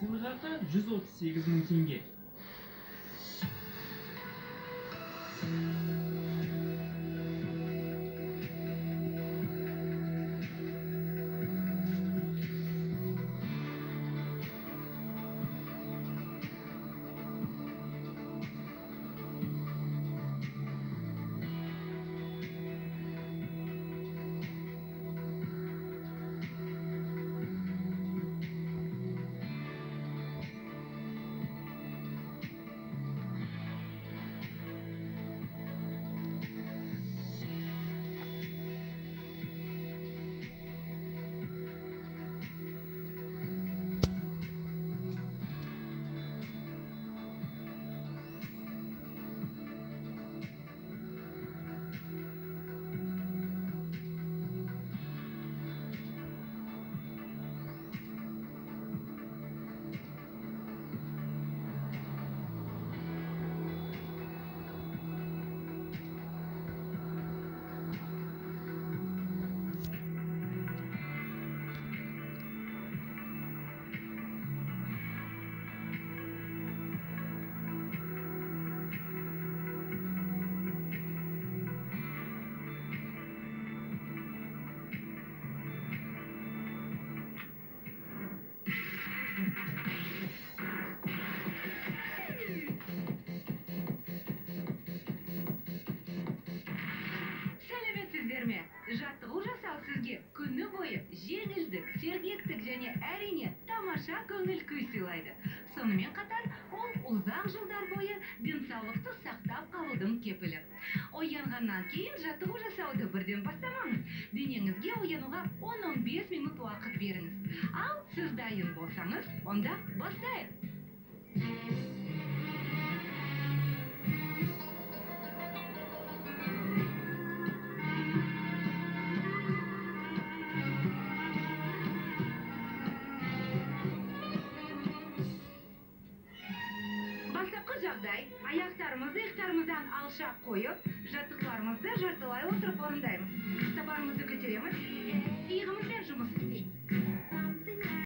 сыйлықақы 138 мың теңге. Жаттығу жасау сізге күні бойы жеңілдік, сергектік және әрине тамаша көңіл күй сыйлайды. Сонымен қатар, ол ұзақ жылдар бойы денсаулықты сақтап қалудың кепілі. Оянғаннан кейін жаттығу жасауды бірден бастамаңыз. Денеңізге оянуға 10-15 минут уақыт беріңіз. Ал сіз дайын болсаңыз, онда бастайық. Аяқтарымызды иықтарымыздан алшақ қойып, жаттығуларымызды жартылай отырып орындаймыз. Табанымызды көтереміз, иығымызбен жұмыс істейміз.